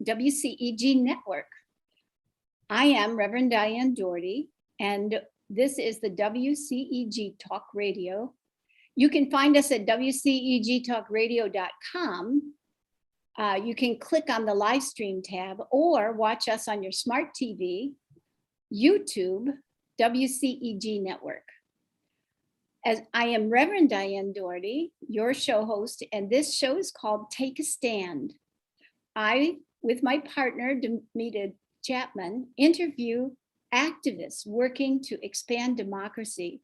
WCEG Network. I am Rev Diane Dougherty, and this is the WCEG Talk Radio. You can find us at WCEGTalkRadio.com. You can click on the live stream tab or watch us on your smart TV, YouTube, WCEG Network. As I am Rev Diane Dougherty, your show host, and this show is called Take a Stand. I, with my partner, Demita Chapman, interview activists working to expand democracy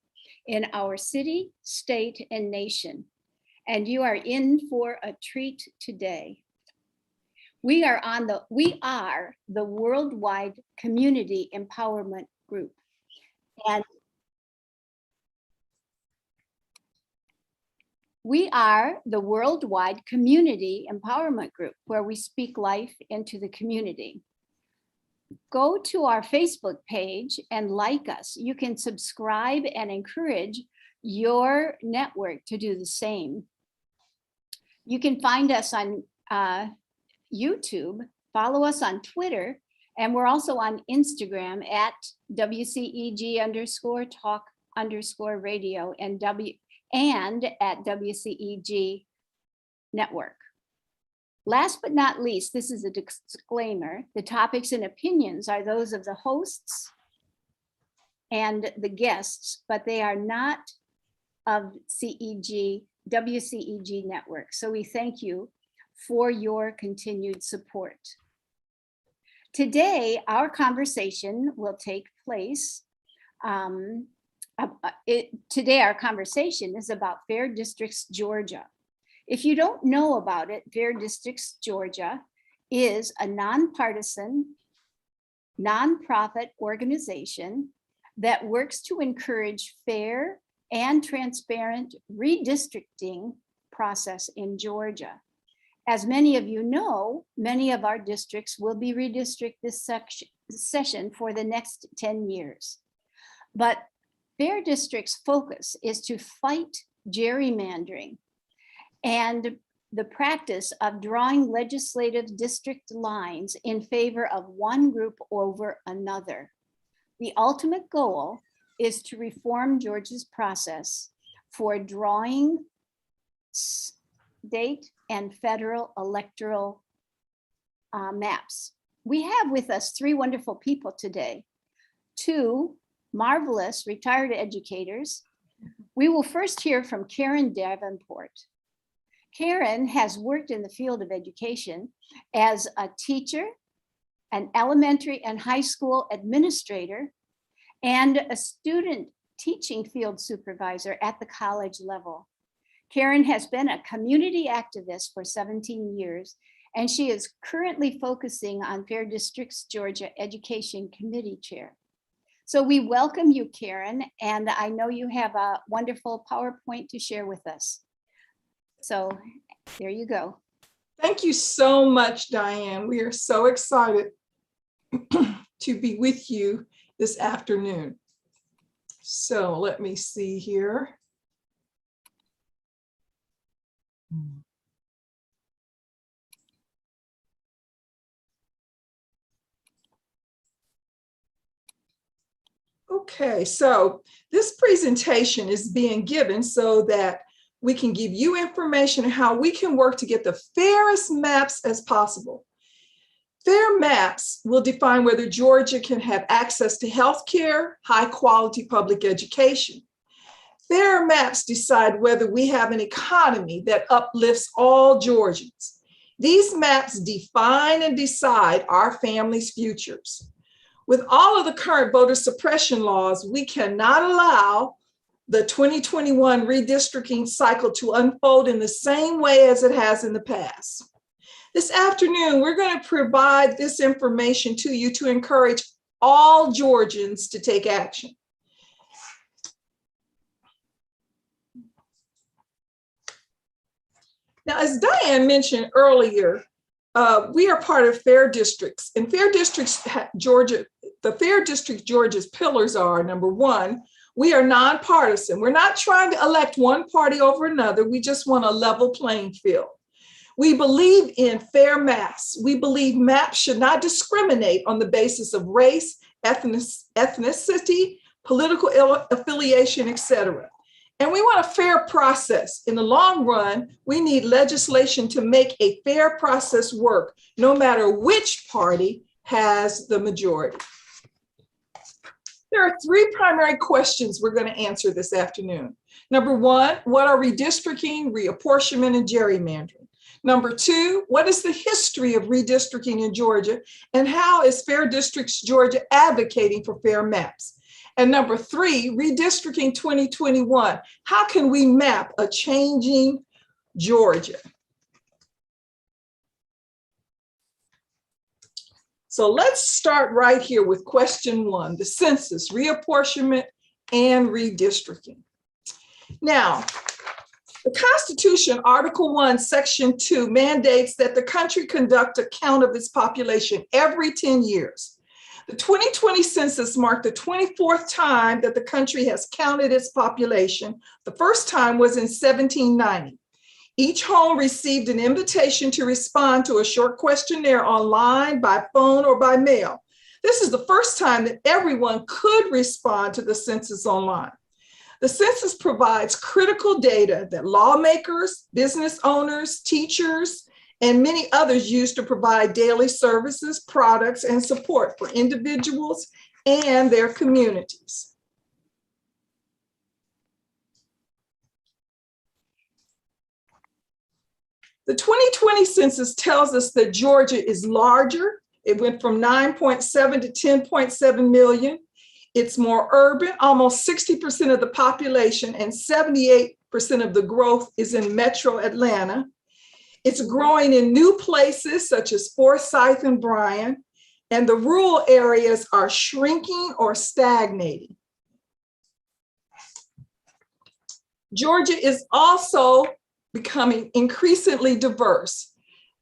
in our city, state, and nation. And you are in for a treat today. We are the Worldwide Community Empowerment Group. And we are the Worldwide Community Empowerment Group, where we speak life into the community. Go to our Facebook page and like us. You can subscribe and encourage your network to do the same. You can find us on YouTube, follow us on Twitter, and we're also on Instagram at WCEG_talk_radio and at WCEG Network. Last but not least, this is a disclaimer. The topics and opinions are those of the hosts and the guests, but they are not of WCEG Network. So we thank you for your continued support. Today, our conversation will take place. Today, our conversation is about Fair Districts, Georgia. If you don't know about it, Fair Districts, Georgia is a nonpartisan, nonprofit organization that works to encourage fair and transparent redistricting process in Georgia. As many of you know, many of our districts will be redistricted this session for the next 10 years. But Fair District's focus is to fight gerrymandering and the practice of drawing legislative district lines in favor of one group over another. The ultimate goal is to reform Georgia's process for drawing state and federal electoral maps. We have with us three wonderful people today, two marvelous retired educators. We will first hear from Karen Davenport. Karen has worked in the field of education as a teacher, an elementary and high school administrator, and a student teaching field supervisor at the college level. Karen has been a community activist for 17 years, and she is currently focusing on Fair Districts, Georgia Education Committee Chair. So we welcome you, Karen, and I know you have a wonderful PowerPoint to share with us. So there you go. Thank you so much, Diane. We are so excited to be with you this afternoon. So let me see here. Okay, so this presentation is being given so that we can give you information on how we can work to get the fairest maps as possible. Fair maps will define whether Georgia can have access to healthcare, high quality public education. Fair maps decide whether we have an economy that uplifts all Georgians. These maps define and decide our families' futures. With all of the current voter suppression laws, we cannot allow the 2021 redistricting cycle to unfold in the same way as it has in the past. This afternoon, we're going to provide this information to you to encourage all Georgians to take action. Now, as Diane mentioned earlier, we are part of Fair Districts, and Fair Districts Georgia, the Fair District Georgia's pillars are, number one, we are nonpartisan. We're not trying to elect one party over another. We just want a level playing field. We believe in fair maps. We believe maps should not discriminate on the basis of race, ethnicity, political affiliation, etc. And we want a fair process. In the long run, we need legislation to make a fair process work, no matter which party has the majority. There are three primary questions we're going to answer this afternoon. Number one, what are redistricting, reapportionment, and gerrymandering? Number two, what is the history of redistricting in Georgia, and how is Fair Districts Georgia advocating for fair maps? And number three, redistricting 2021, how can we map a changing Georgia? So let's start right here with question one, the census, reapportionment, and redistricting. Now, the Constitution, Article 1, Section 2, mandates that the country conduct a count of its population every 10 years. The 2020 census marked the 24th time that the country has counted its population. The first time was in 1790. Each home received an invitation to respond to a short questionnaire online, by phone, or by mail. This is the first time that everyone could respond to the census online. The census provides critical data that lawmakers, business owners, teachers, and many others use to provide daily services, products, and support for individuals and their communities. The 2020 census tells us that Georgia is larger. It went from 9.7 to 10.7 million. It's more urban, almost 60% of the population and 78% of the growth is in Metro Atlanta. It's growing in new places such as Forsyth and Bryan, and the rural areas are shrinking or stagnating. Georgia is also becoming increasingly diverse.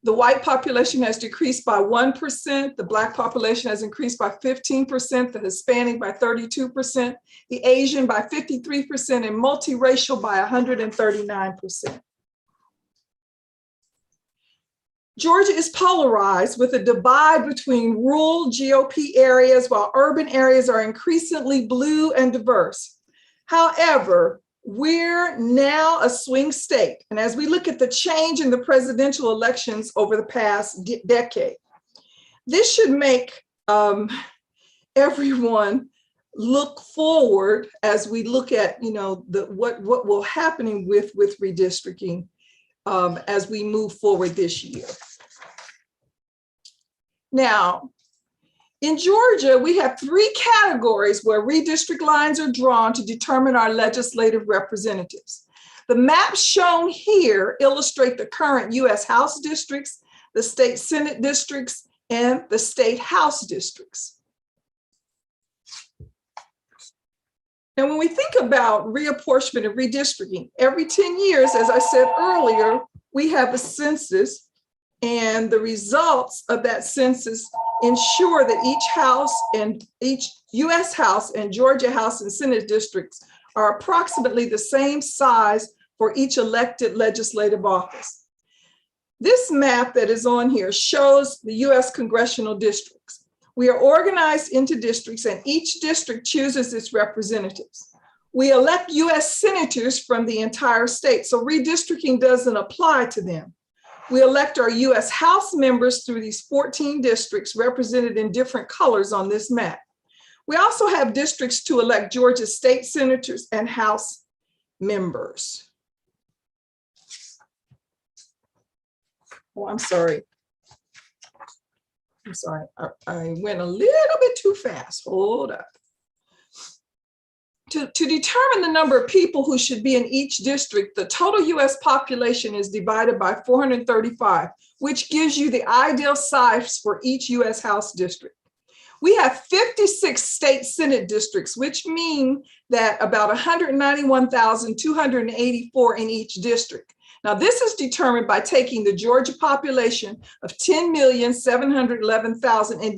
The white population has decreased by 1%, the Black population has increased by 15%, the Hispanic by 32%, the Asian by 53%, and multiracial by 139%. Georgia is polarized with a divide between rural GOP areas while urban areas are increasingly blue and diverse. However, we're now a swing state. And as we look at the change in the presidential elections over the past decade, this should make everyone look forward as we look at, what will happening with redistricting as we move forward this year. Now, in Georgia, we have three categories where redistrict lines are drawn to determine our legislative representatives. The maps shown here illustrate the current U.S. House districts, the state Senate districts, and the state House districts. Now, when we think about reapportionment and redistricting, every 10 years, as I said earlier, we have a census, and the results of that census ensure that each House and each U.S. House and Georgia House and Senate districts are approximately the same size for each elected legislative office. This map that is on here shows the U.S. congressional districts. We are organized into districts, and each district chooses its representatives. We elect U.S. senators from the entire state, so redistricting doesn't apply to them. We elect our U.S. House members through these 14 districts represented in different colors on this map. We also have districts to elect Georgia state senators and House members. Oh, I'm sorry. I went a little bit too fast. Hold up. To determine the number of people who should be in each district, the total US population is divided by 435, which gives you the ideal size for each US House district. We have 56 state Senate districts, which mean that about 191,284 in each district. Now, this is determined by taking the Georgia population of 10,711,000 and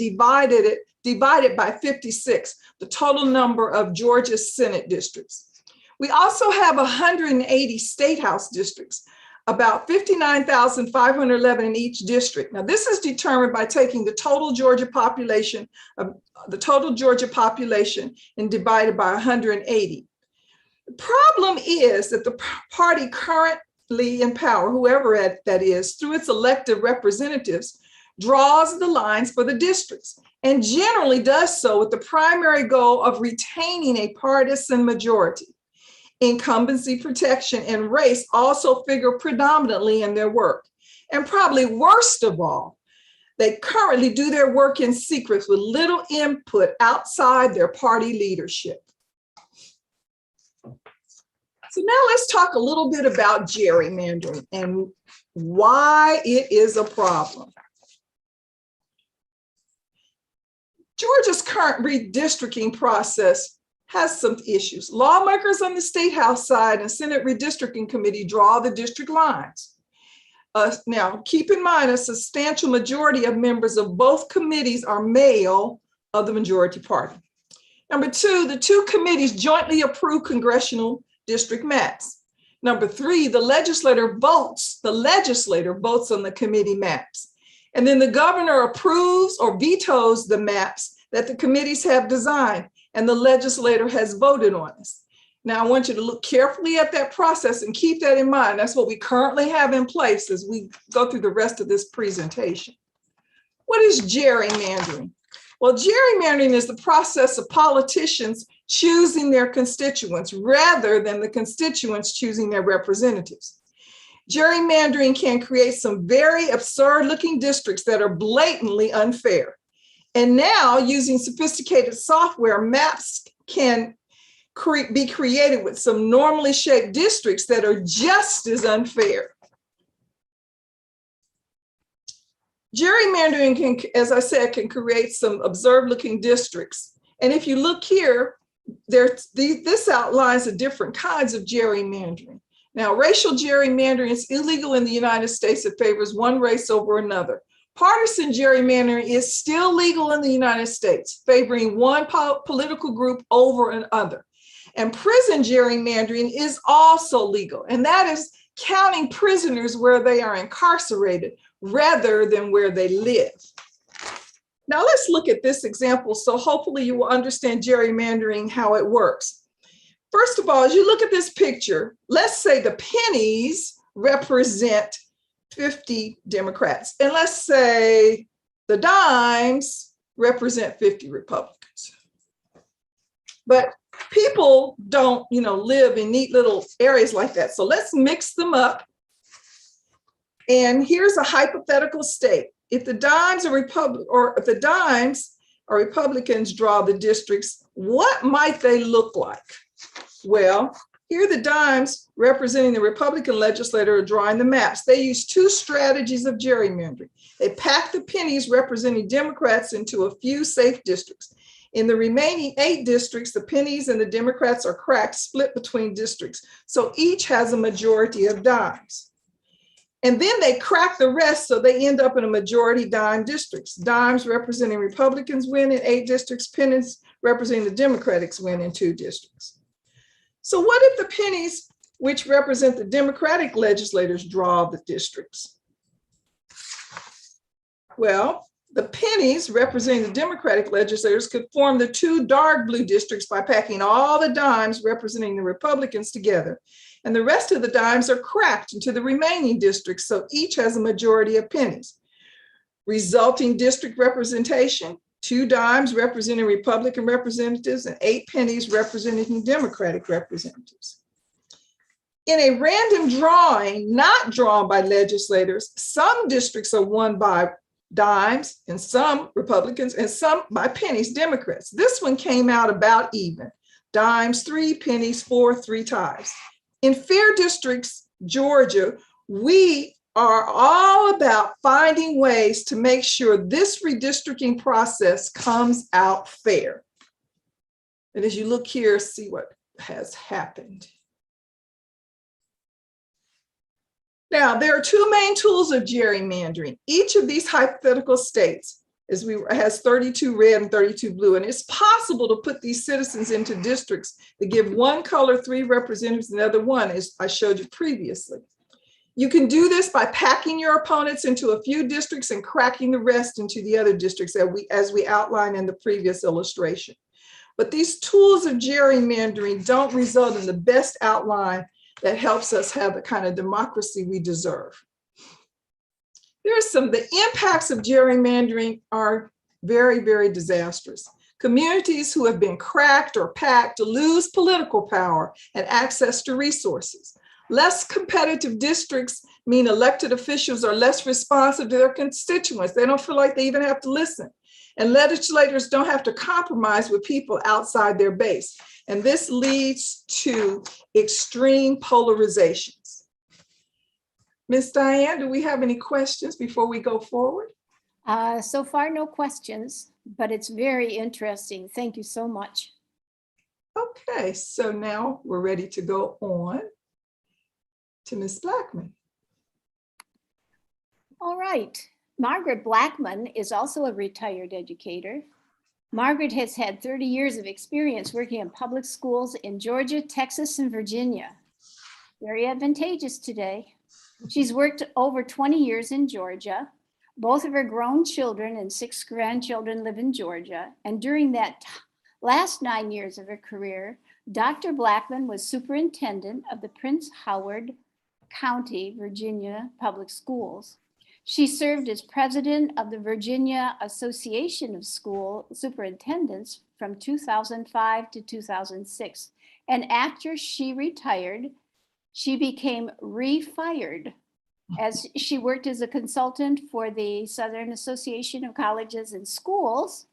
divided by 56, the total number of Georgia's Senate districts. We also have 180 state House districts. about 59,511 in each district. Now, this is determined by taking the total Georgia population and divided by 180. The problem is that the party currently in power, whoever that is, through its elected representatives, draws the lines for the districts and generally does so with the primary goal of retaining a partisan majority. Incumbency protection and race also figure predominantly in their work. And probably worst of all, they currently do their work in secret with little input outside their party leadership. So now let's talk a little bit about gerrymandering and why it is a problem. Georgia's current redistricting process has some issues. Lawmakers on the State House side and Senate Redistricting Committee draw the district lines. Now, keep in mind, a substantial majority of members of both committees are male of the majority party. Number two, the two committees jointly approve congressional district maps. Number three, the legislator votes on the committee maps. And then the governor approves or vetoes the maps that the committees have designed and the legislator has voted on this. Now, I want you to look carefully at that process and keep that in mind. That's what we currently have in place as we go through the rest of this presentation. What is gerrymandering? Well, gerrymandering is the process of politicians choosing their constituents rather than the constituents choosing their representatives. Gerrymandering can create some very absurd-looking districts that are blatantly unfair. And now, using sophisticated software, maps can be created with some normally shaped districts that are just as unfair. Gerrymandering can, as I said, can create some absurd-looking districts. And if you look here, this outlines the different kinds of gerrymandering. Now, racial gerrymandering is illegal in the United States. It favors one race over another. Partisan gerrymandering is still legal in the United States, favoring one political group over another. And prison gerrymandering is also legal, and that is counting prisoners where they are incarcerated rather than where they live. Now let's look at this example, so hopefully you will understand gerrymandering, how it works. First of all, as you look at this picture, let's say the pennies represent 50 Democrats, and let's say the dimes represent 50 Republicans. But people don't, live in neat little areas like that. So let's mix them up. And here's a hypothetical state. If the dimes are Republicans draw the districts, what might they look like? Well, here the dimes representing the Republican legislator are drawing the maps. They use two strategies of gerrymandering. They pack the pennies representing Democrats into a few safe districts. In the remaining 8 districts, the pennies and the Democrats are cracked, split between districts. So each has a majority of dimes. And then they crack the rest, so they end up in a majority dime districts. Dimes representing Republicans win in 8 districts, pennies representing the Democrats win in 2 districts. So what if the pennies, which represent the Democratic legislators, draw the districts? Well, the pennies representing the Democratic legislators could form the 2 dark blue districts by packing all the dimes representing the Republicans together. And the rest of the dimes are cracked into the remaining districts, so each has a majority of pennies. Resulting district representation, 2 dimes representing Republican representatives and 8 pennies representing Democratic representatives. In a random drawing, not drawn by legislators, some districts are won by dimes and some Republicans and some by pennies, Democrats. This one came out about even. Dimes 3, pennies 4, 3 ties. In fair districts, Georgia, we are all about finding ways to make sure this redistricting process comes out fair. And as you look here, see what has happened. Now, there are 2 main tools of gerrymandering. Each of these hypothetical states has 32 red and 32 blue, and it's possible to put these citizens into districts that give one color 3 representatives and the other one, as I showed you previously. You can do this by packing your opponents into a few districts and cracking the rest into the other districts as we outlined in the previous illustration. But these tools of gerrymandering don't result in the best outline that helps us have the kind of democracy we deserve. The impacts of gerrymandering are very, very disastrous. Communities who have been cracked or packed lose political power and access to resources. Less competitive districts mean elected officials are less responsive to their constituents. They don't feel like they even have to listen. And legislators don't have to compromise with people outside their base. And this leads to extreme polarizations. Ms. Diane, do we have any questions before we go forward? So far, no questions, but it's very interesting. Thank you so much. Okay, so now we're ready to go on to Ms. Blackman. All right. Margaret Blackman is also a retired educator. Margaret has had 30 years of experience working in public schools in Georgia, Texas, and Virginia. Very advantageous today. She's worked over 20 years in Georgia. Both of her grown children and 6 grandchildren live in Georgia. And during that last 9 years of her career, Dr. Blackman was superintendent of the Prince Howard County, Virginia Public Schools. She served as president of the Virginia Association of School Superintendents from 2005 to 2006. And after she retired, she became refired as she worked as a consultant for the Southern Association of Colleges and Schools,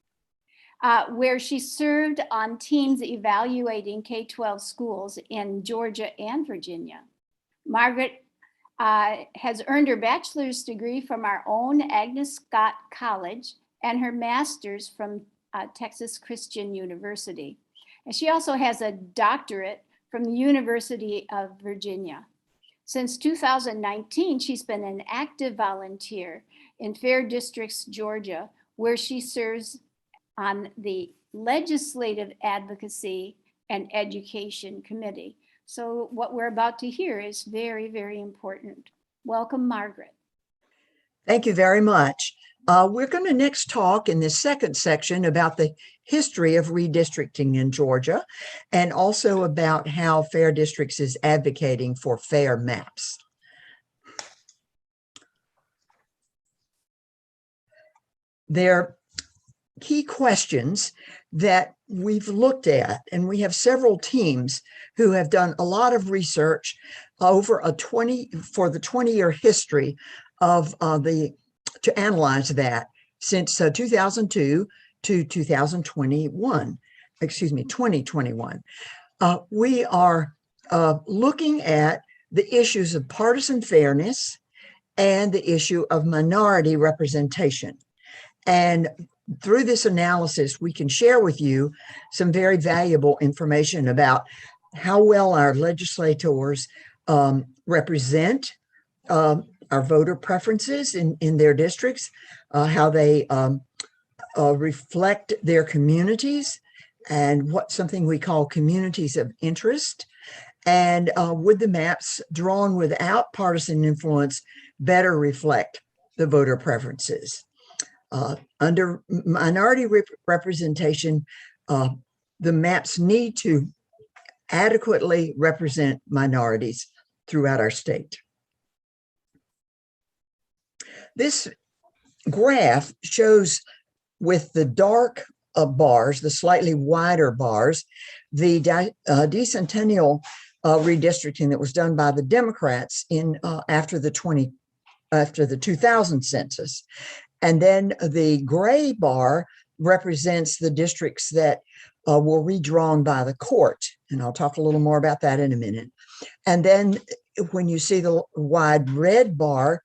where she served on teams evaluating K-12 schools in Georgia and Virginia. Margaret has earned her bachelor's degree from our own Agnes Scott College and her master's from Texas Christian University. And she also has a doctorate from the University of Virginia. Since 2019, she's been an active volunteer in Fair Districts, Georgia, where she serves on the Legislative Advocacy and Education Committee. So what we're about to hear is very, very important. Welcome, Margaret. Thank you very much. We're going to next talk in this second section about the history of redistricting in Georgia, and also about how Fair Districts is advocating for fair maps. There are key questions that we've looked at, and we have several teams who have done a lot of research over the 20-year history of to analyze that since 2002 to 2021. We are looking at the issues of partisan fairness and the issue of minority representation. And through this analysis, we can share with you some very valuable information about how well our legislators represent our voter preferences in their districts, how they reflect their communities, and something we call communities of interest, and would the maps drawn without partisan influence better reflect the voter preferences. Under minority representation, the maps need to adequately represent minorities throughout our state. This graph shows, with the dark bars, the slightly wider bars, the decennial redistricting that was done by the Democrats after the 2000 census. And then the gray bar represents the districts that were redrawn by the court. And I'll talk a little more about that in a minute. And then when you see the wide red bar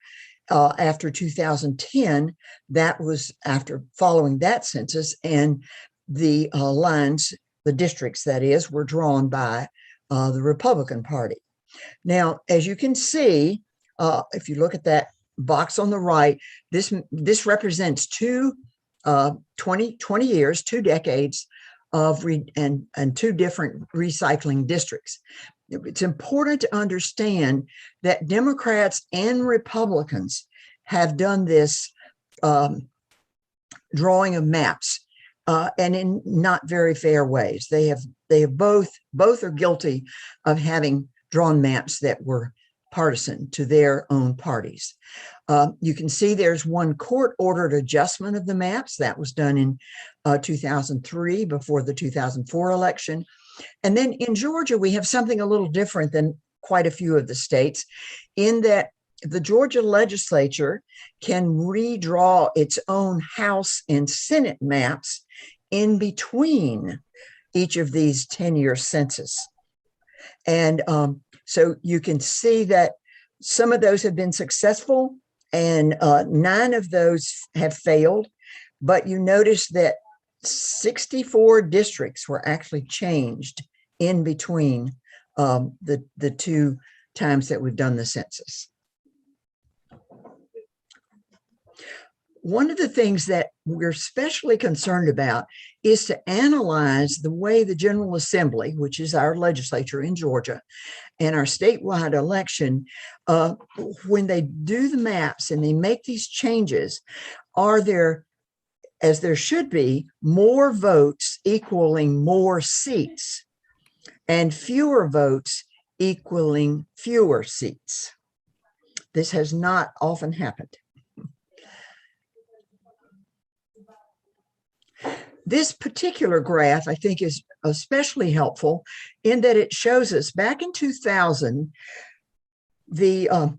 after 2010, that was after following that census, and the lines, the districts that is, were drawn by the Republican Party. Now, as you can see, if you look at that box on the right, this represents 20 years, 2 decades of and 2 different recycling districts. it's important to understand that Democrats and Republicans have done this drawing of maps, and in not very fair ways. They have both are guilty of having drawn maps that were partisan to their own parties. You can see there's one court-ordered adjustment of the maps that was done in 2003 before the 2004 election. And then in Georgia, we have something a little different than quite a few of the states, in that the Georgia legislature can redraw its own House and Senate maps in between each of these 10-year census. And so you can see that some of those have been successful and 9 of those have failed. But you notice that 64 districts were actually changed in between the 2 times that we've done the census. One of the things that we're especially concerned about is to analyze the way the General Assembly, which is our legislature in Georgia, and our statewide election, when they do the maps and they make these changes, are there, as there should be, more votes equaling more seats and fewer votes equaling fewer seats? This has not often happened. This particular graph, I think, is especially helpful in that it shows us back in 2000, the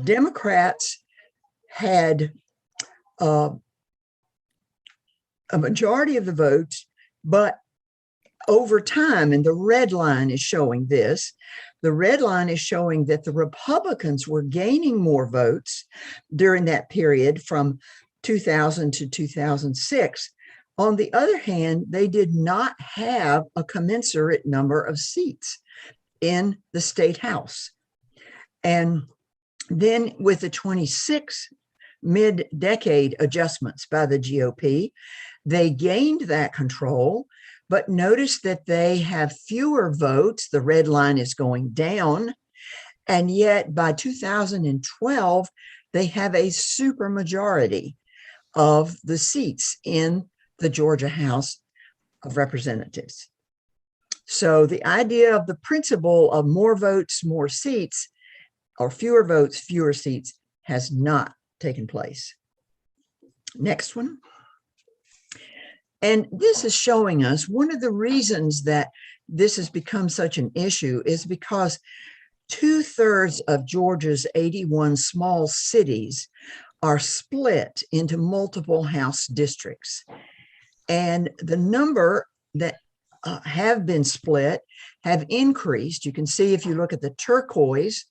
Democrats had a majority of the votes, but over time, and the red line is showing this, the red line is showing that the Republicans were gaining more votes during that period from 2000 to 2006. On the other hand, they did not have a commensurate number of seats in the state house. And then with the 26 mid-decade adjustments by the GOP, they gained that control, but notice that they have fewer votes. The red line is going down. And yet by 2012, they have a supermajority of the seats in the Georgia House of Representatives. So the idea of the principle of more votes, more seats, or fewer votes, fewer seats has not taken place. Next one. And this is showing us one of the reasons that this has become such an issue is because 2/3 of Georgia's 81 small cities are split into multiple House districts. And the number that have been split have increased. You can see if you look at the turquoise,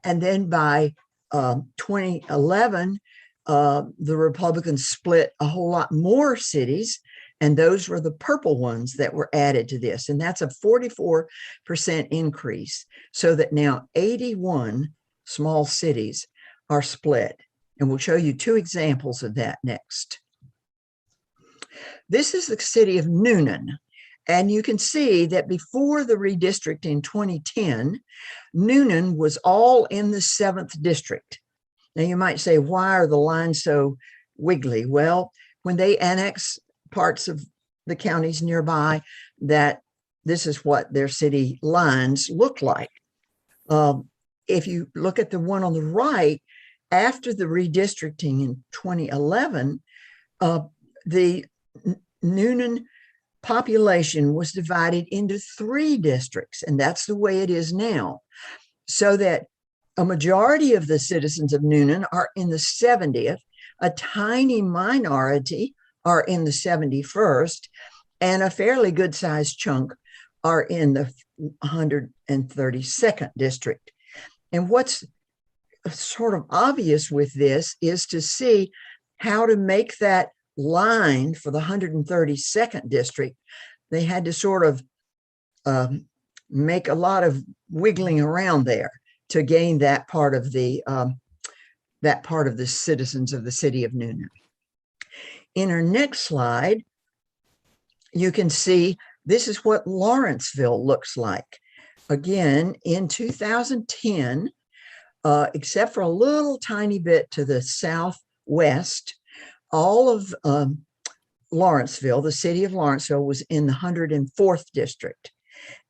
and then by 2011, the Republicans split a whole lot more cities, and those were the purple ones that were added to this. And that's a 44% increase, so that now 81 small cities are split. And we'll show you 2 examples of that next. This is the city of Noonan. And you can see that before the redistricting in 2010, Noonan was all in the 7th district. Now you might say, why are the lines so wiggly? Well, when they annex parts of the counties nearby, that this is what their city lines look like. If you look at the one on the right, after the redistricting in 2011, the Noonan population was divided into 3 districts, and that's the way it is now. So that a majority of the citizens of Noonan are in the 70th, a tiny minority are in the 71st, and a fairly good-sized chunk are in the 132nd district. And what's sort of obvious with this is to see how to make that line for the 132nd district. They had to sort of make a lot of wiggling around there to gain that part of the citizens of the city of Noonan. In our next slide, you can see this is what Lawrenceville looks like. again, in 2010, except for a little tiny bit to the southwest, all of Lawrenceville, the city of Lawrenceville, was in the 104th district.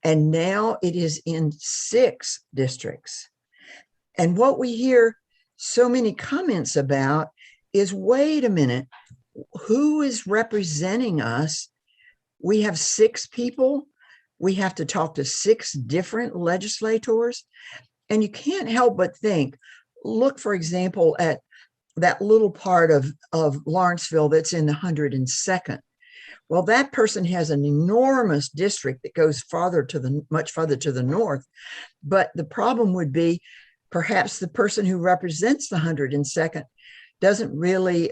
And now it is in 6 districts. And what we hear so many comments about is, wait a minute, who is representing us? We have 6 people. We have to talk to 6 different legislators. And you can't help but think, look, for example, at that little part of Lawrenceville that's in the 102nd. Well, that person has an enormous district that goes much farther to the north. But the problem would be perhaps the person who represents the 102nd doesn't really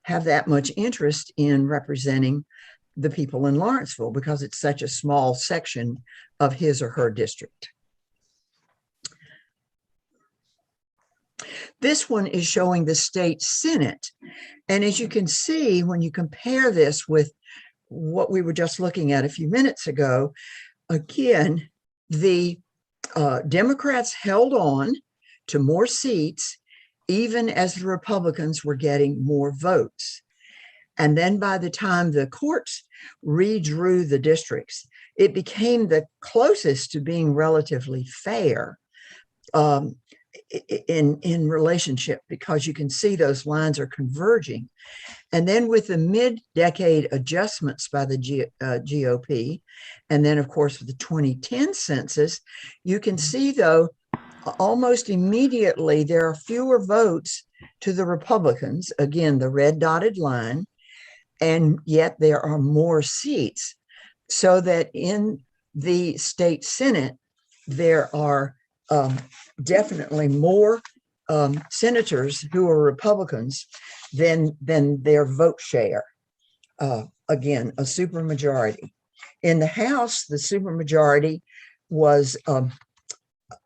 have that much interest in representing the people in Lawrenceville because it's such a small section of his or her district. This one is showing the state Senate. And as you can see, when you compare this with what we were just looking at a few minutes ago, again, the Democrats held on to more seats, even as the Republicans were getting more votes. And then by the time the courts redrew the districts, it became the closest to being relatively fair in relationship, because you can see those lines are converging. And then with the mid-decade adjustments by the GOP, and then of course with the 2010 census, you can see though, almost immediately there are fewer votes to the Republicans, again, the red dotted line, and yet there are more seats. So that in the state Senate, there are definitely more senators who are Republicans than their vote share. Again, a supermajority. In the House, the supermajority was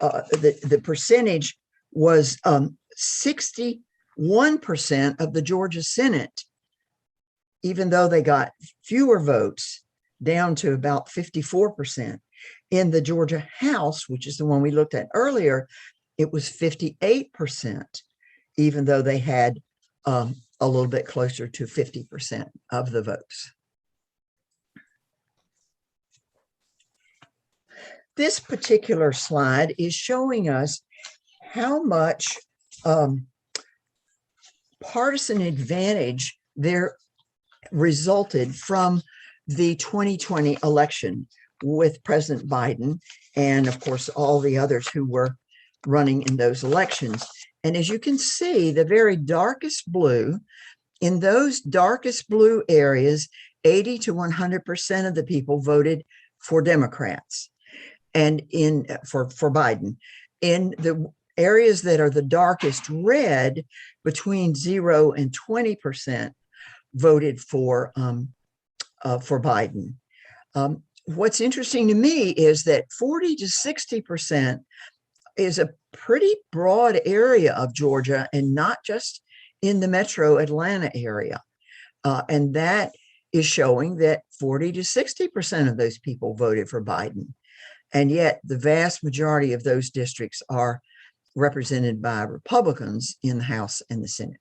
the percentage was 61% of the Georgia Senate, even though they got fewer votes, down to about 54%. In the Georgia House, which is the one we looked at earlier, it was 58%, even though they had a little bit closer to 50% of the votes. This particular slide is showing us how much partisan advantage there resulted from the 2020 election with President Biden and, of course, all the others who were running in those elections. And as you can see, the very darkest blue, in those darkest blue areas, 80 to 100% of the people voted for Democrats and for Biden. In the areas that are the darkest red, between 0 and 20% voted for Biden. What's interesting to me is that 40 to 60% is a pretty broad area of Georgia, and not just in the metro Atlanta area. And that is showing that 40 to 60% of those people voted for Biden. And yet the vast majority of those districts are represented by Republicans in the House and the Senate.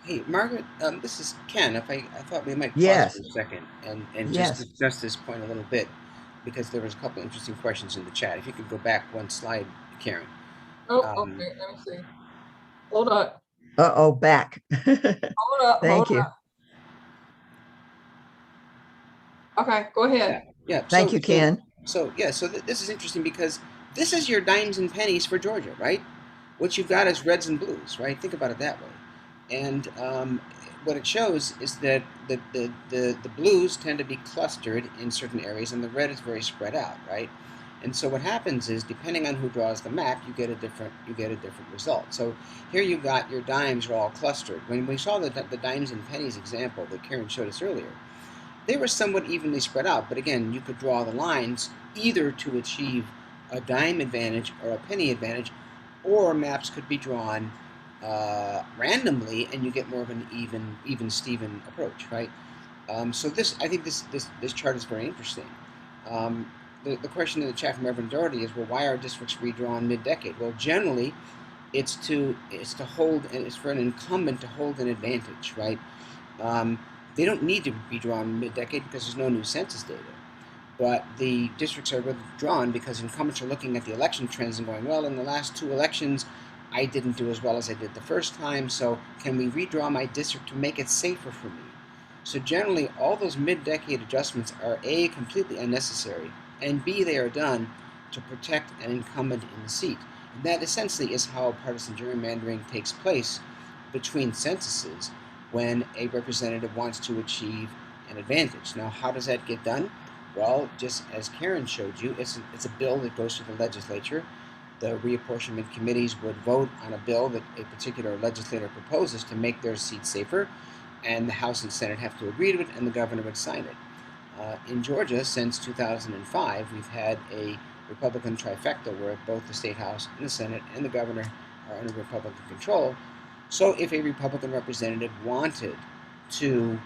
Hey, Margaret, this is Ken. I thought we might pause Yes. for a second and Yes. just discuss this point a little bit, because there was a couple interesting questions in the chat. If you could go back one slide, Karen. Oh, okay, let me see. Hold up. Uh-oh, back. Hold up. Thank hold you. up. Okay, go ahead. Yeah. Thank you, Ken. So this is interesting, because this is your dimes and pennies for Georgia, right? What you've got is reds and blues, right? Think about it that way. And what it shows is that the blues tend to be clustered in certain areas, and the red is very spread out, right? And so what happens is, depending on who draws the map, you get a different result. So here you've got your dimes are all clustered. When we saw the dimes and pennies example that Karen showed us earlier, they were somewhat evenly spread out. But again, you could draw the lines either to achieve a dime advantage or a penny advantage, or maps could be drawn randomly, and you get more of an even Steven approach, right? So I think this chart is very interesting. the question in the chat from Rev Dougherty is, well, why are districts redrawn mid-decade? Well, generally, it's to hold, and it's for an incumbent to hold an advantage, right? They don't need to be drawn mid-decade because there's no new census data. But the districts are withdrawn because incumbents are looking at the election trends and going, well, in the last 2 elections, I didn't do as well as I did the first time, so can we redraw my district to make it safer for me? So generally, all those mid-decade adjustments are A, completely unnecessary, and B, they are done to protect an incumbent in the seat. And that essentially is how partisan gerrymandering takes place between censuses when a representative wants to achieve an advantage. Now, how does that get done? Well, just as Karen showed you, it's a bill that goes to the legislature. The reapportionment committees would vote on a bill that a particular legislator proposes to make their seat safer, and the House and Senate have to agree to it, and the governor would sign it. In Georgia, since 2005, we've had a Republican trifecta where both the State House and the Senate and the governor are under Republican control. So if a Republican representative wanted to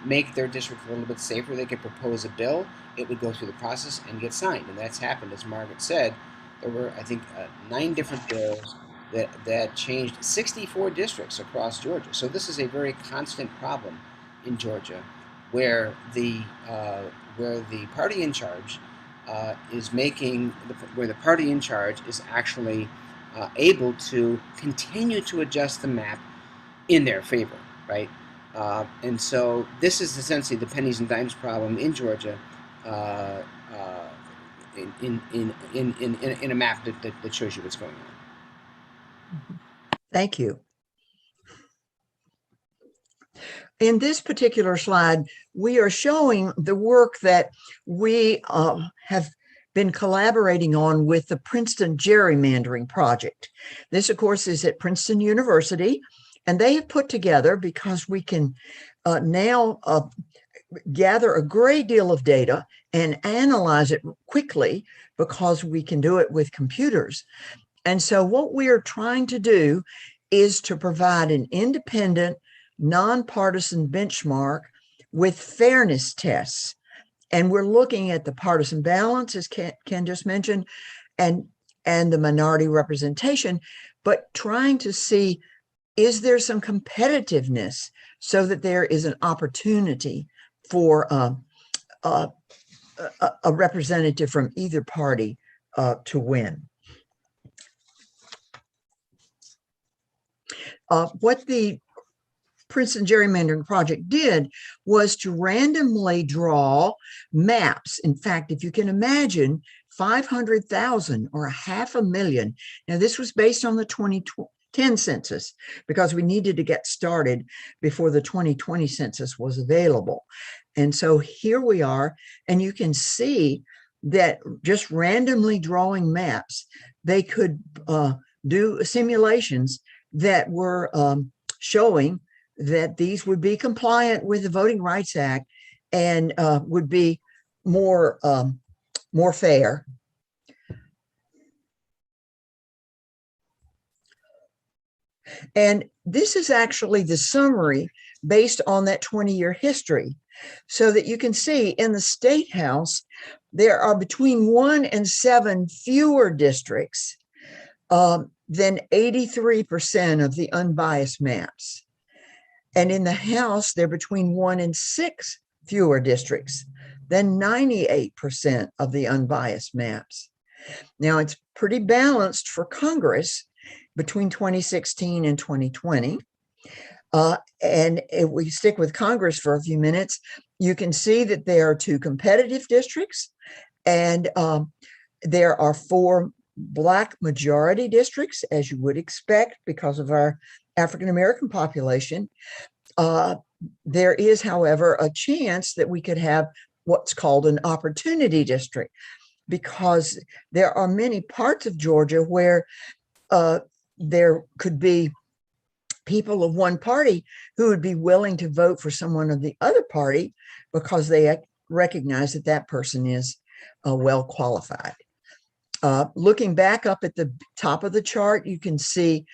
make their district a little bit safer, they could propose a bill. It would go through the process and get signed, and that's happened. As Margaret said, there were, I think, 9 different bills that changed 64 districts across Georgia. So this is a very constant problem in Georgia, where the party in charge where the party in charge is actually able to continue to adjust the map in their favor, right? And so this is essentially the pennies and dimes problem in Georgia, in a map that shows you what's going on. Thank you. In this particular slide, we are showing the work that we have been collaborating on with the Princeton Gerrymandering Project. This, of course, is at Princeton University, and they have put together, because we can now gather a great deal of data and analyze it quickly because we can do it with computers. And so what we are trying to do is to provide an independent, nonpartisan benchmark with fairness tests. And we're looking at the partisan balance, as Ken just mentioned, and the minority representation, but trying to see, is there some competitiveness so that there is an opportunity for a representative from either party to win. What the Princeton Gerrymandering Project did was to randomly draw maps. In fact, if you can imagine, 500,000 or 500,000. Now, this was based on the 2010 census because we needed to get started before the 2020 census was available. And so here we are, and you can see that just randomly drawing maps, they could do simulations that were showing that these would be compliant with the Voting Rights Act and would be more fair. And this is actually the summary based on that 20-year history, so that you can see in the State House, there are between 1 and 7 fewer districts than 83% of the unbiased maps. And in the House, they're between 1 and 6 fewer districts than 98% of the unbiased maps. Now, it's pretty balanced for Congress between 2016 and 2020. And if we stick with Congress for a few minutes, you can see that there are 2 competitive districts, and there are 4 Black majority districts, as you would expect because of our African-American population. There is, however, a chance that we could have what's called an opportunity district, because there are many parts of Georgia where there could be people of one party who would be willing to vote for someone of the other party because they recognize that that person is well qualified. Looking back up at the top of the chart, you can see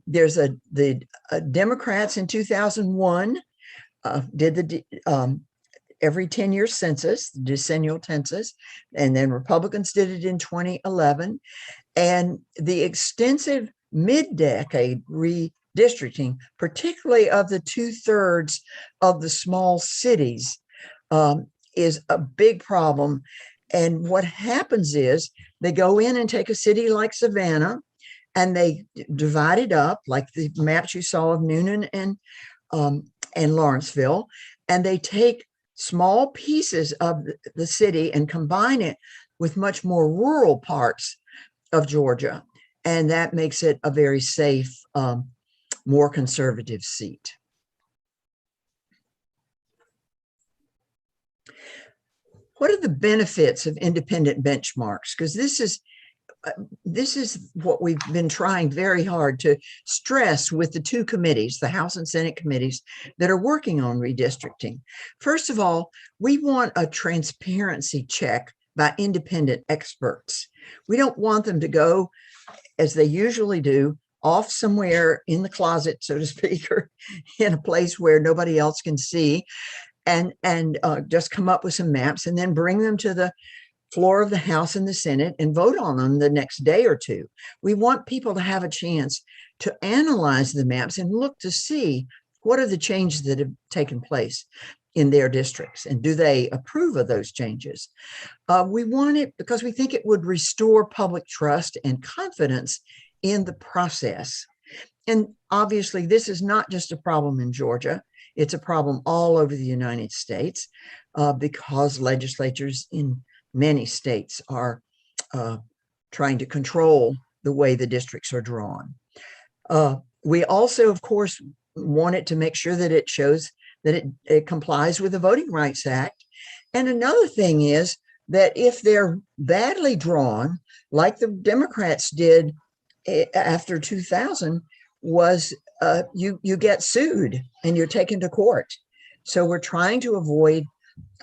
there's the Democrats in 2001 did every 10-year census, the decennial census, and then Republicans did it in 2011. And the extensive mid-decade redistricting, particularly of the 2/3 of the small cities, is a big problem. And what happens is they go in and take a city like Savannah, and they divide it up like the maps you saw of Noonan and Lawrenceville, and they take small pieces of the city and combine it with much more rural parts of Georgia. And that makes it a very safe, more conservative seat. What are the benefits of independent benchmarks? Because this is what we've been trying very hard to stress with the two committees, the House and Senate committees that are working on redistricting. First of all, we want a transparency check by independent experts. We don't want them to go, as they usually do, off somewhere in the closet, so to speak, or in a place where nobody else can see, and just come up with some maps and then bring them to the floor of the House and the Senate and vote on them the next day or two. We want people to have a chance to analyze the maps and look to see what are the changes that have taken place in their districts, and do they approve of those changes? We want it because we think it would restore public trust and confidence in the process. And obviously, this is not just a problem in Georgia. It's a problem all over the United States because legislatures in many states are trying to control the way the districts are drawn. We also, of course, want it to make sure that it shows that it complies with the Voting Rights Act. And another thing is that if they're badly drawn, like the Democrats did after 2000, was you get sued and you're taken to court. So we're trying to avoid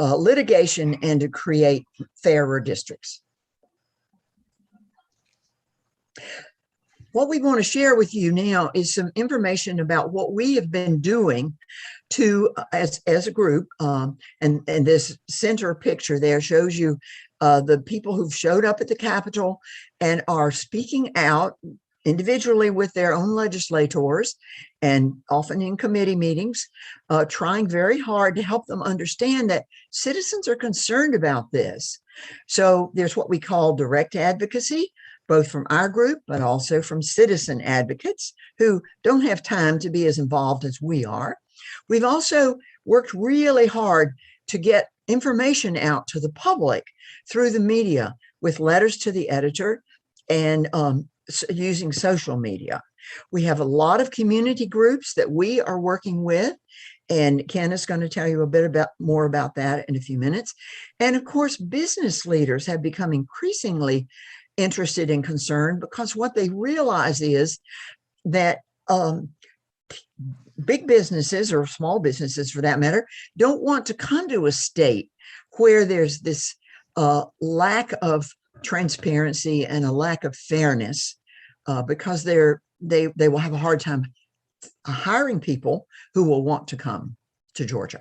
litigation and to create fairer districts. What we want to share with you now is some information about what we have been doing to, as a group, and this center picture there shows you the people who've showed up at the Capitol and are speaking out individually with their own legislators and often in committee meetings, trying very hard to help them understand that citizens are concerned about this. So there's what we call direct advocacy, both from our group, but also from citizen advocates who don't have time to be as involved as we are. We've also worked really hard to get information out to the public through the media with letters to the editor and using social media. We have a lot of community groups that we are working with, and Ken is going to tell you a bit more about that in a few minutes. And of course, business leaders have become increasingly interested and concerned because what they realize is that big businesses, or small businesses for that matter, don't want to come to a state where there's this lack of transparency and a lack of fairness, because they will have a hard time hiring people who will want to come to Georgia.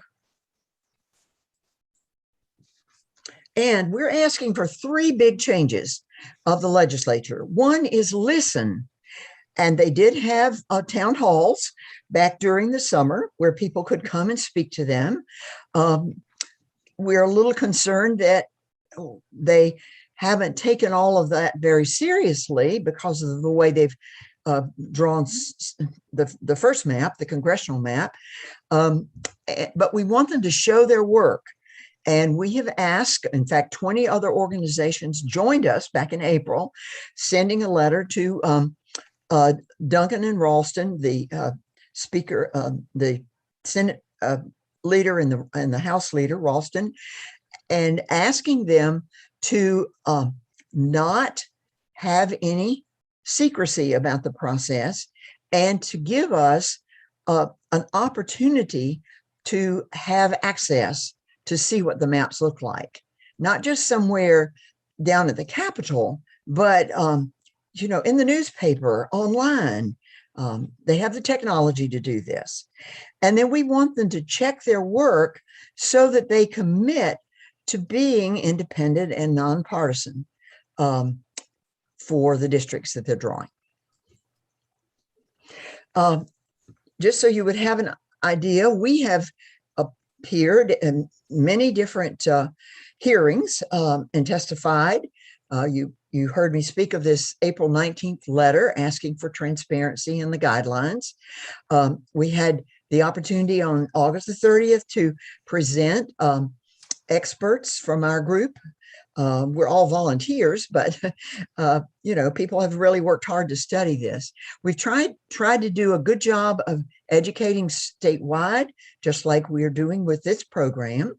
And we're asking for 3 big changes of the legislature. One is listen. And they did have town halls back during the summer where people could come and speak to them. We're a little concerned that they haven't taken all of that very seriously because of the way they've drawn the first map, the congressional map. But we want them to show their work. And we have asked, in fact, 20 other organizations joined us back in April, sending a letter to Duncan and Ralston, the speaker, the Senate leader and the House leader, Ralston, and asking them to not have any secrecy about the process and to give us an opportunity to have access to see what the maps look like, not just somewhere down at the Capitol, but in the newspaper, online, They have the technology to do this. And then we want them to check their work so that they commit to being independent and nonpartisan for the districts that they're drawing. Just so you would have an idea, we have appeared in many different hearings and testified. You heard me speak of this April 19th letter asking for transparency in the guidelines. We had the opportunity on August the 30th to present experts from our group. We're all volunteers, but people have really worked hard to study this. We've tried to do a good job of educating statewide, just like we're doing with this program.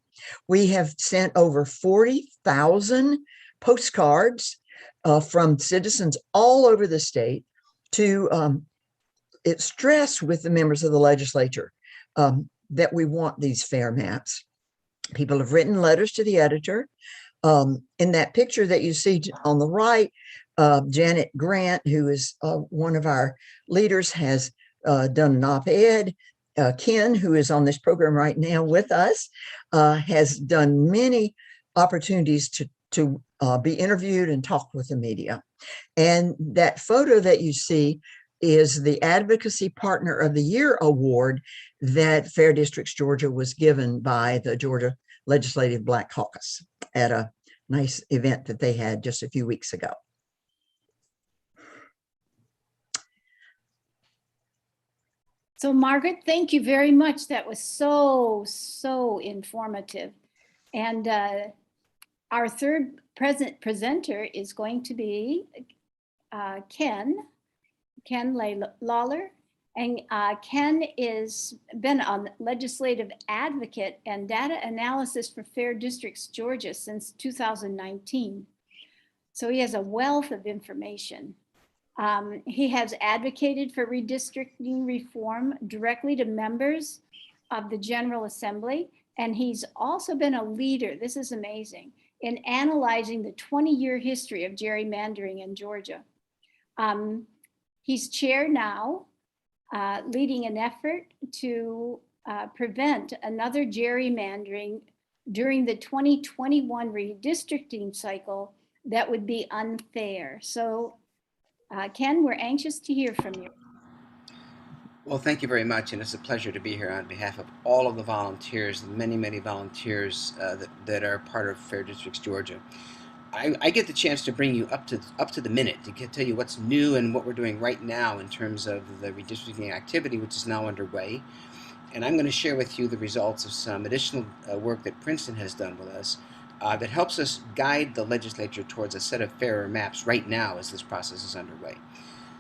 We have sent over 40,000 postcards from citizens all over the state to stress with the members of the legislature that we want these fair maps. People have written letters to the editor. In that picture that you see on the right, Janet Grant, who is one of our leaders, has done an op-ed. Ken, who is on this program right now with us, has done many opportunities to be interviewed and talk with the media. And that photo that you see is the Advocacy Partner of the Year award that Fair Districts Georgia was given by the Georgia Legislative Black Caucus at a nice event that they had just a few weeks ago. So Margaret, thank you very much. That was so informative. And our third presenter is going to be Ken Lawler. And Ken is been a legislative advocate and data analysis for Fair Districts Georgia since 2019. So he has a wealth of information. He has advocated for redistricting reform directly to members of the General Assembly. And he's also been a leader, this is amazing, in analyzing the 20-year history of gerrymandering in Georgia. He's chair now, leading an effort to prevent another gerrymandering during the 2021 redistricting cycle that would be unfair. So Ken, we're anxious to hear from you. Well, thank you very much, and it's a pleasure to be here on behalf of all of the volunteers, the many volunteers that are part of Fair Districts Georgia. I get the chance to bring you up to the minute to tell you what's new and what we're doing right now in terms of the redistricting activity, which is now underway. And I'm going to share with you the results of some additional work that Princeton has done with us that helps us guide the legislature towards a set of fairer maps right now as this process is underway.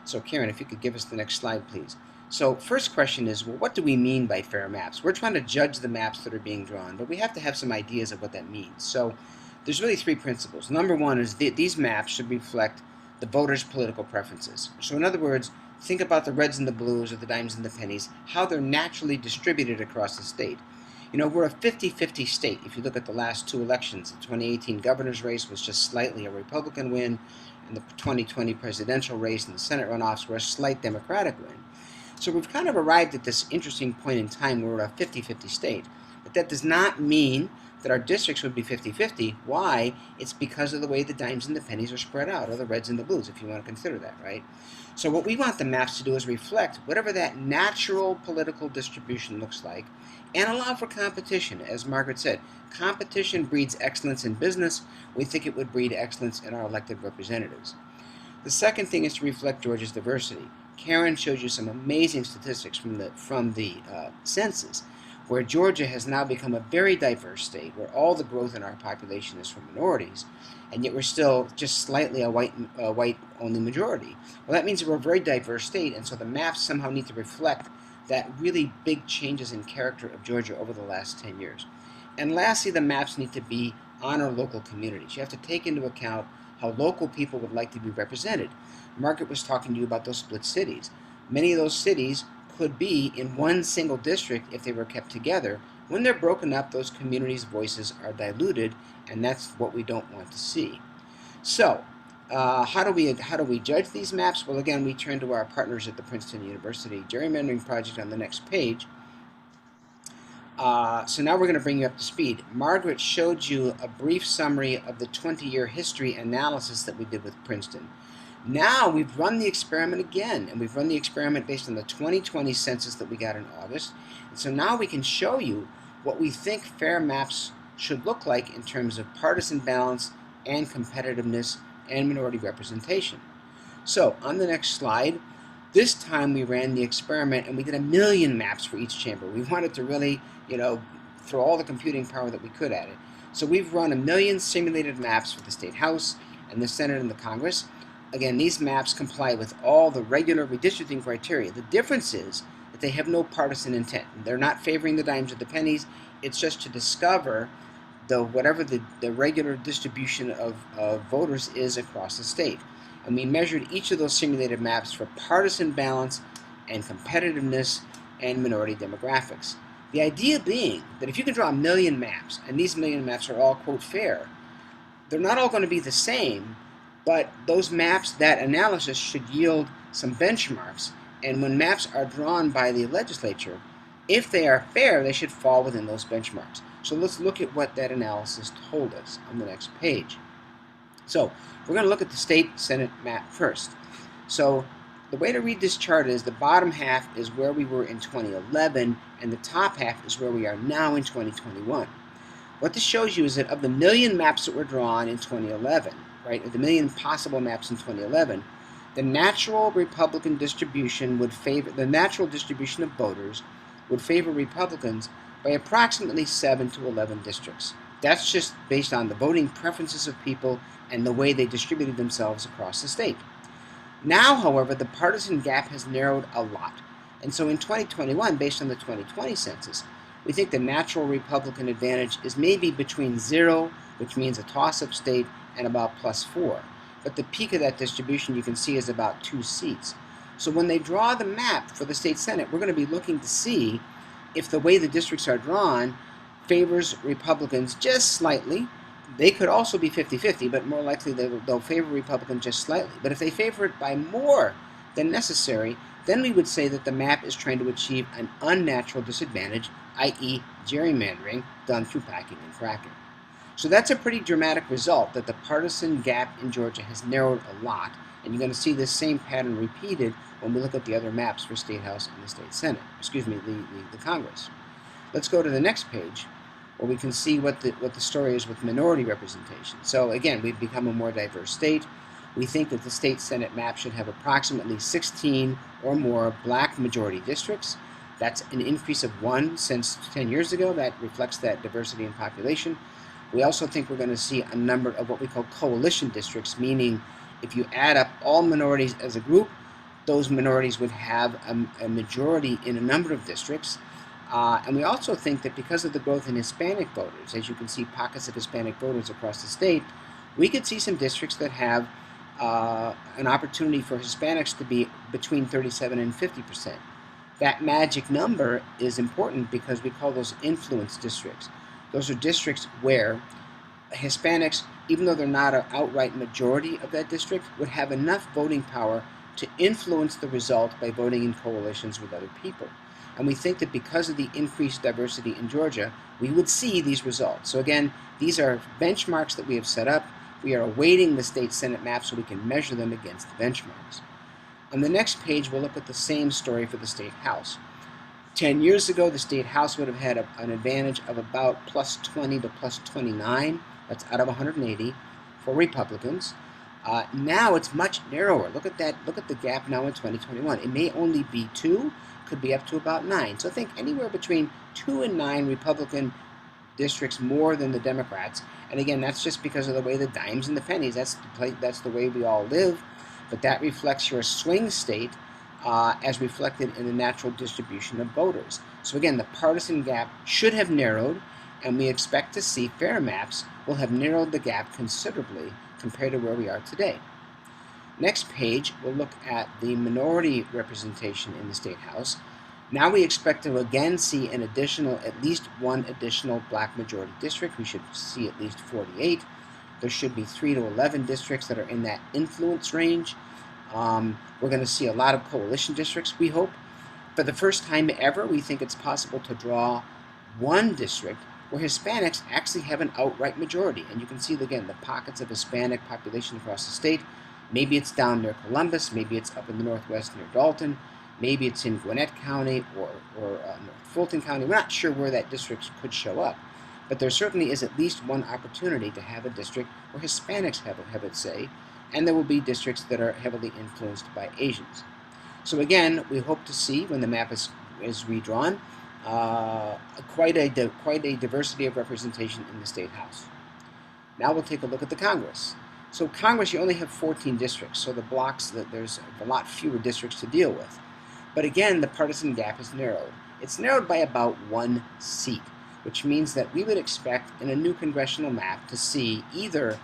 So Karen, if you could give us the next slide, please. So first question is, well, what do we mean by fair maps? We're trying to judge the maps that are being drawn, but we have to have some ideas of what that means. So there's really three principles. Number one is these maps should reflect the voters' political preferences. So in other words, think about the reds and the blues or the dimes and the pennies, how they're naturally distributed across the state. You know, we're a 50-50 state. If you look at the last two elections, the 2018 governor's race was just slightly a Republican win, and the 2020 presidential race and the Senate runoffs were a slight Democratic win. So we've kind of arrived at this interesting point in time where we're a 50-50 state. But that does not mean that our districts would be 50-50. Why? It's because of the way the dimes and the pennies are spread out, or the reds and the blues, if you want to consider that, right? So what we want the maps to do is reflect whatever that natural political distribution looks like and allow for competition. As Margaret said, competition breeds excellence in business. We think it would breed excellence in our elected representatives. The second thing is to reflect Georgia's diversity. Karen showed you some amazing statistics from the census, where Georgia has now become a very diverse state, where all the growth in our population is from minorities, and yet we're still just slightly a white-only majority. Well, that means we're a very diverse state, and so the maps somehow need to reflect that really big changes in character of Georgia over the last 10 years. And lastly, the maps need to honor local communities. You have to take into account how local people would like to be represented. Margaret was talking to you about those split cities. Many of those cities could be in one single district if they were kept together. When they're broken up, those communities' voices are diluted, and that's what we don't want to see. So, How do we judge these maps? Well, again, we turn to our partners at the Princeton University Gerrymandering Project on the next page. So now we're going to bring you up to speed. Margaret showed you a brief summary of the 20-year history analysis that we did with Princeton. Now we've run the experiment again, and we've run the experiment based on the 2020 census that we got in August. And so now we can show you what we think fair maps should look like in terms of partisan balance and competitiveness and minority representation. So on the next slide, this time we ran the experiment and we did 1 million maps for each chamber. We wanted to really, throw all the computing power that we could at it. So we've run 1 million simulated maps for the State House and the Senate and the Congress. Again, these maps comply with all the regular redistricting criteria. The difference is that they have no partisan intent. They're not favoring the dimes or the pennies. It's just to discover whatever the regular distribution of voters is across the state. And we measured each of those simulated maps for partisan balance and competitiveness and minority demographics. The idea being that if you can draw 1 million maps, and these 1 million maps are all, quote, fair, they're not all going to be the same, but those maps, that analysis should yield some benchmarks. And when maps are drawn by the legislature, if they are fair, they should fall within those benchmarks. So let's look at what that analysis told us on the next page. So we're going to look at the state Senate map first. So the way to read this chart is the bottom half is where we were in 2011, and the top half is where we are now in 2021. What this shows you is that of the 1 million maps that were drawn in 2011, right, of the 1 million possible maps in 2011, the natural Republican distribution would favor, the natural distribution of voters would favor Republicans by approximately 7 to 11 districts. That's just based on the voting preferences of people and the way they distributed themselves across the state. Now, however, the partisan gap has narrowed a lot. And so in 2021, based on the 2020 census, we think the natural Republican advantage is maybe between 0, which means a toss-up state, and about +4. But the peak of that distribution you can see is about 2 seats. So when they draw the map for the state Senate, we're going to be looking to see if the way the districts are drawn favors Republicans just slightly. They could also be 50-50, but more likely they'll favor Republicans just slightly. But if they favor it by more than necessary, then we would say that the map is trying to achieve an unnatural disadvantage, i.e. gerrymandering, done through packing and cracking. So that's a pretty dramatic result, that the partisan gap in Georgia has narrowed a lot, and you're going to see this same pattern repeated when we look at the other maps for State House and the State Senate, the Congress. Let's go to the next page, where we can see what the story is with minority representation. So again, we've become a more diverse state. We think that the state Senate map should have approximately 16 or more black majority districts. That's an increase of 1 since 10 years ago. That reflects that diversity in population. We also think we're going to see a number of what we call coalition districts, meaning if you add up all minorities as a group, those minorities would have a majority in a number of districts. And we also think that because of the growth in Hispanic voters, as you can see pockets of Hispanic voters across the state, we could see some districts that have an opportunity for Hispanics to be between 37 and 50%. That magic number is important because we call those influence districts. Those are districts where Hispanics, even though they're not an outright majority of that district, would have enough voting power to influence the result by voting in coalitions with other people. And we think that because of the increased diversity in Georgia, we would see these results. So again, these are benchmarks that we have set up. We are awaiting the state Senate map so we can measure them against the benchmarks. On the next page, we'll look at the same story for the state House. 10 years ago, the state House would have had an advantage of about +20 to +29. That's out of 180 for Republicans. Now it's much narrower. Look at that. Look at the gap now in 2021. It may only be 2, could be up to about 9. So think anywhere between 2 and 9 Republican districts more than the Democrats. And again, that's just because of the way the dimes and the pennies. That's the way we all live. But that reflects your swing state as reflected in the natural distribution of voters. So again, the partisan gap should have narrowed, and we expect to see fair maps will have narrowed the gap considerably compared to where we are today. Next page, we'll look at the minority representation in the State House. Now we expect to again see at least one additional black majority district. We should see at least 48. There should be 3 to 11 districts that are in that influence range. We're going to see a lot of coalition districts, we hope. For the first time ever, we think it's possible to draw one district where Hispanics actually have an outright majority. And you can see, again, the pockets of Hispanic population across the state. Maybe it's down near Columbus, maybe it's up in the northwest near Dalton, maybe it's in Gwinnett County or North Fulton County. We're not sure where that district could show up, but there certainly is at least one opportunity to have a district where Hispanics have its say, and there will be districts that are heavily influenced by Asians. So again, we hope to see, when the map is redrawn, quite a diversity of representation in the State House. Now we'll take a look at the Congress. So Congress, you only have 14 districts, so the blocks, there's a lot fewer districts to deal with. But again, the partisan gap is narrowed. It's narrowed by about 1 seat, which means that we would expect in a new congressional map to see either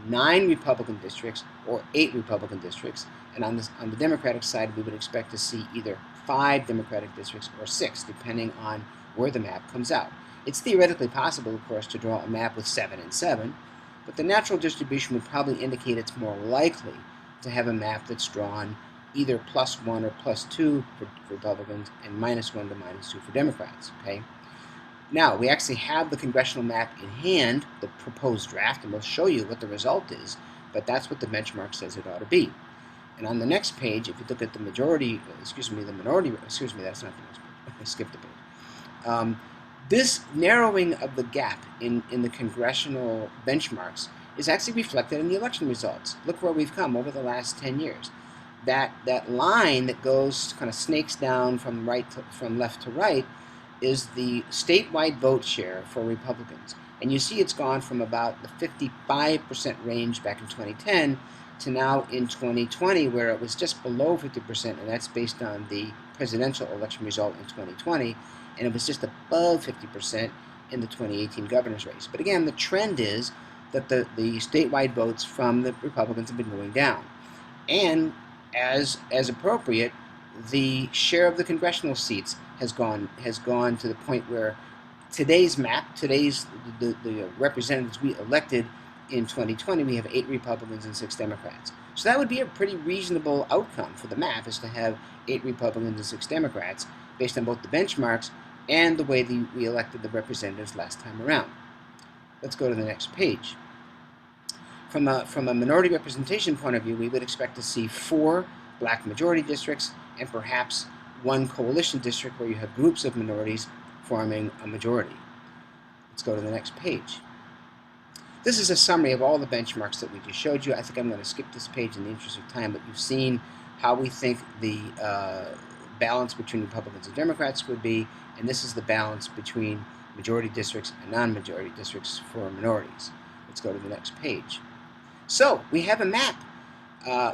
9 Republican districts or 8 Republican districts, and on the Democratic side, we would expect to see either 5 Democratic districts or 6, depending on where the map comes out. It's theoretically possible, of course, to draw a map with 7 and 7, but the natural distribution would probably indicate it's more likely to have a map that's drawn either +1 or +2 for Republicans and -1 to -2 for Democrats. Okay. Now, we actually have the congressional map in hand, the proposed draft, and we'll show you what the result is, but that's what the benchmark says it ought to be. And on the next page, if you look at the minority, that's not the next page, I skipped a page. This narrowing of the gap in the congressional benchmarks is actually reflected in the election results. Look where we've come over the last 10 years. That line that goes, kind of snakes down from left to right, is the statewide vote share for Republicans. And you see it's gone from about the 55% range back in 2010 to now in 2020, where it was just below 50%, and that's based on the presidential election result in 2020, and it was just above 50% in the 2018 governor's race. But again, the trend is that the statewide votes from the Republicans have been going down. And as appropriate, the share of the congressional seats has gone to the point where today's map, the representatives we elected in 2020, we have 8 Republicans and 6 Democrats. So that would be a pretty reasonable outcome for the map, is to have 8 Republicans and 6 Democrats, based on both the benchmarks and the way we elected the representatives last time around. Let's go to the next page. From a minority representation point of view, we would expect to see 4 black majority districts and perhaps 1 coalition district where you have groups of minorities forming a majority. Let's go to the next page. This is a summary of all the benchmarks that we just showed you. I think I'm going to skip this page in the interest of time, but you've seen how we think the balance between Republicans and Democrats would be, and this is the balance between majority districts and non-majority districts for minorities. Let's go to the next page. So we have a map.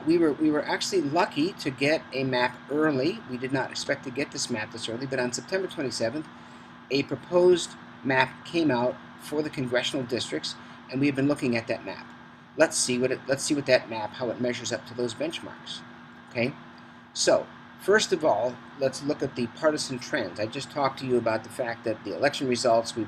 We were actually lucky to get a map early. We did not expect to get this map this early, but on September 27th, a proposed map came out for the congressional districts, and we have been looking at that map. Let's see what that map, how it measures up to those benchmarks. Okay, so first of all, let's look at the partisan trends. I just talked to you about the fact that the election results, we've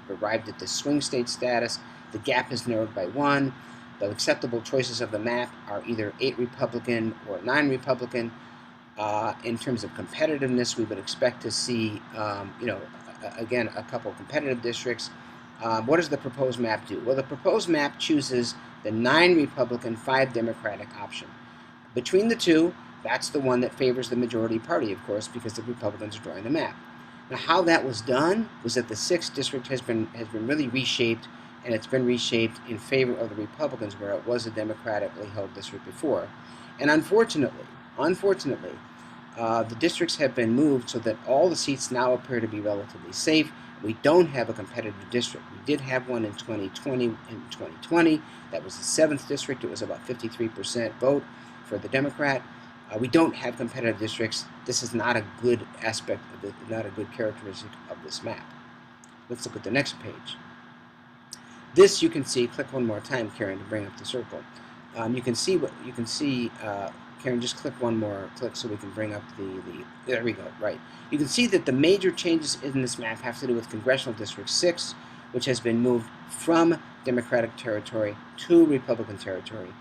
arrived at the swing state status. The gap is narrowed by 1. The acceptable choices of the map are either 8 Republican or 9 Republican. In terms of competitiveness, we would expect to see, again, a couple competitive districts. What does the proposed map do? Well, the proposed map chooses the 9 Republican, 5 Democratic option. Between the two, that's the one that favors the majority party, of course, because the Republicans are drawing the map. Now, how that was done was that the 6th district has been really reshaped, and it's been reshaped in favor of the Republicans, where it was a democratically held district before. And unfortunately, the districts have been moved so that all the seats now appear to be relatively safe. We don't have a competitive district. We did have one in 2020. That was the 7th district. It was about 53% vote for the Democrat. We don't have competitive districts. This is not a good aspect of it, not a good characteristic of this map. Let's look at the next page. This you can see. Click one more time, Karen, to bring up the circle. You can see. Karen, just click one more click so we can bring up the. There we go. Right. You can see that the major changes in this map have to do with Congressional District 6, which has been moved from Democratic territory to Republican territory.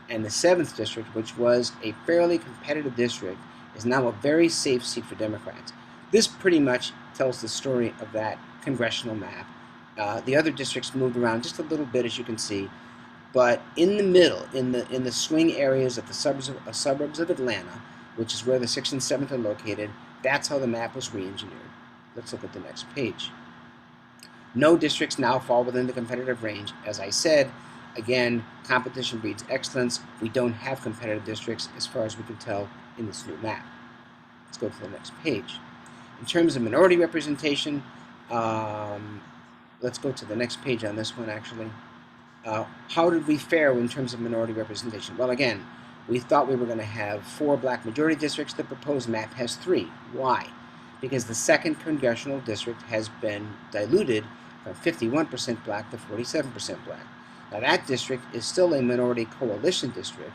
And the 7th district, which was a fairly competitive district, is now a very safe seat for Democrats. This pretty much tells the story of that congressional map. The other districts moved around just a little bit, as you can see, but in the middle, in the swing areas of the suburbs of Atlanta, which is where the 6th and 7th are located, that's how the map was re-engineered. Let's look at the next page. No districts now fall within the competitive range. As I said, again, competition breeds excellence. We don't have competitive districts as far as we can tell in this new map. Let's go to the next page. In terms of minority representation, let's go to the next page on this one, actually. How did we fare in terms of minority representation? Well, again, we thought we were going to have 4 black majority districts. The proposed map has 3. Why? Because the 2nd congressional district has been diluted from 51% black to 47% black. Now that district is still a minority coalition district,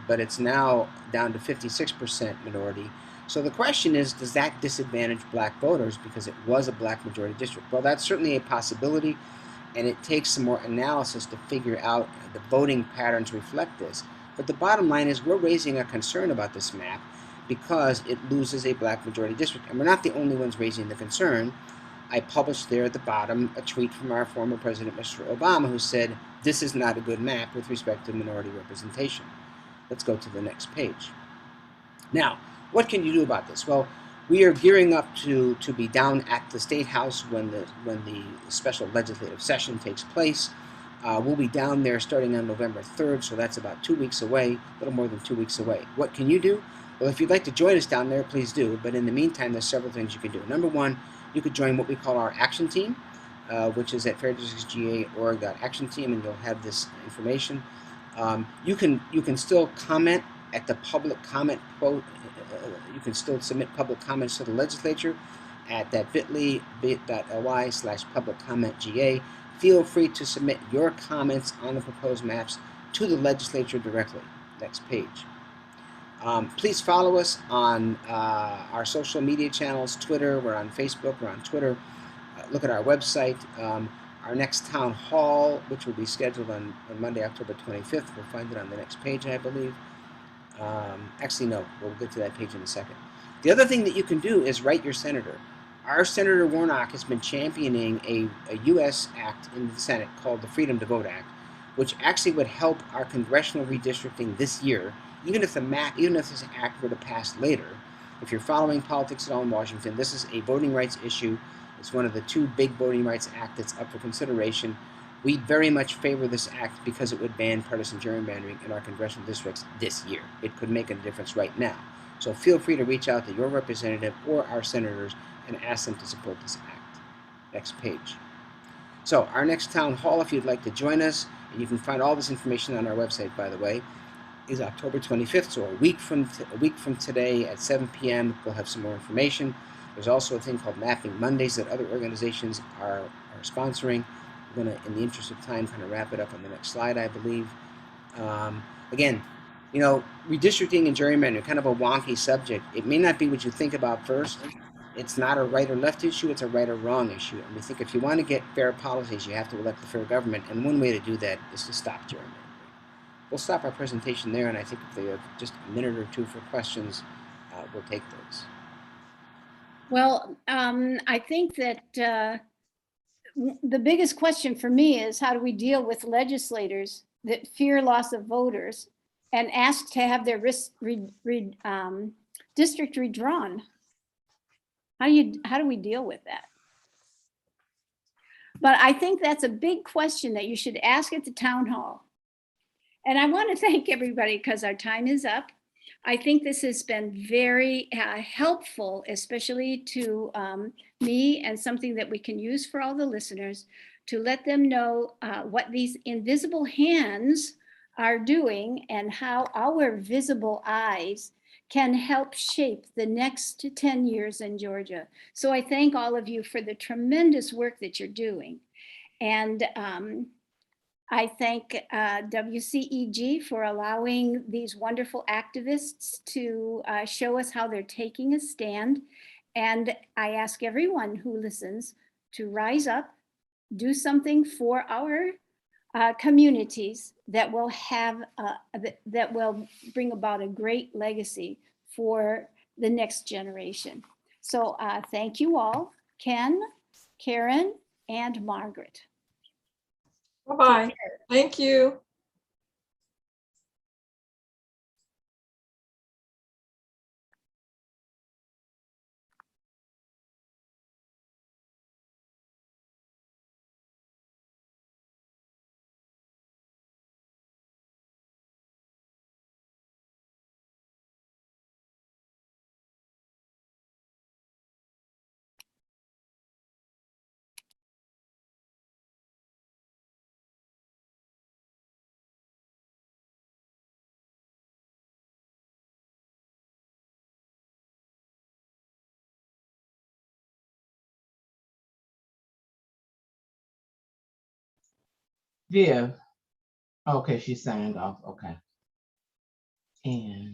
but it's now down to 56% minority. So the question is, does that disadvantage black voters because it was a black majority district? Well, that's certainly a possibility, and it takes some more analysis to figure out the voting patterns reflect this. But the bottom line is we're raising a concern about this map because it loses a black majority district. And we're not the only ones raising the concern. I published there at the bottom a tweet from our former president, Mr. Obama, who said, this is not a good map with respect to minority representation. Let's go to the next page. Now, what can you do about this? Well, we are gearing up to be down at the State House when the special legislative session takes place. We'll be down there starting on November 3rd, so that's about 2 weeks away, a little more than 2 weeks away. What can you do? Well, if you'd like to join us down there, please do. But in the meantime, there's several things you can do. Number one, you could join what we call our action team, which is at fairdistrictsga.org.action team, and you'll have this information. You can still comment at the public comment quote. You can still submit public comments to the legislature at that bit.ly/publiccommentga. Feel free to submit your comments on the proposed maps to the legislature directly. Next page. Please follow us on our social media channels, Twitter, we're on Facebook, we're on Twitter. Look at our website. Our next town hall, which will be scheduled on Monday, October 25th. We'll find it on the next page, I believe. Actually, no, we'll get to that page in a second. The other thing that you can do is write your senator. Our Senator Warnock has been championing a U.S. act in the Senate called the Freedom to Vote Act, which actually would help our congressional redistricting this year, even if this act were to pass later. If you're following politics at all in Washington, this is a voting rights issue. It's one of the 2 big voting rights acts that's up for consideration. We very much favor this act because it would ban partisan gerrymandering in our congressional districts this year. It could make a difference right now. So feel free to reach out to your representative or our senators and ask them to support this act. Next page. So our next town hall, if you'd like to join us, and you can find all this information on our website, by the way, is October 25th, so a week from today at 7 p.m. We'll have some more information. There's also a thing called Mapping Mondays that other organizations are sponsoring. We're going to, in the interest of time, kind of wrap it up on the next slide, I believe. Again, redistricting and gerrymandering, kind of a wonky subject. It may not be what you think about first. It's not a right or left issue, it's a right or wrong issue. And we think if you want to get fair policies, you have to elect a fair government. And one way to do that is to stop gerrymandering. We'll stop our presentation there, and I think if they have just a minute or two for questions, we'll take those. Well, I think that the biggest question for me is how do we deal with legislators that fear loss of voters and ask to have their district redrawn? How do we deal with that? But I think that's a big question that you should ask at the town hall. And I want to thank everybody because our time is up. I think this has been very helpful, especially to me, and something that we can use for all the listeners to let them know what these invisible hands are doing and how our visible eyes can help shape the next 10 years in Georgia. So I thank all of you for the tremendous work that you're doing. And I thank WCEG for allowing these wonderful activists to show us how they're taking a stand. And I ask everyone who listens to rise up, do something for our communities that will have that will bring about a great legacy for the next generation. So thank you all, Ken, Karen, and Margaret. Bye-bye. Thank you. Viv. Okay, she signed off. Okay. And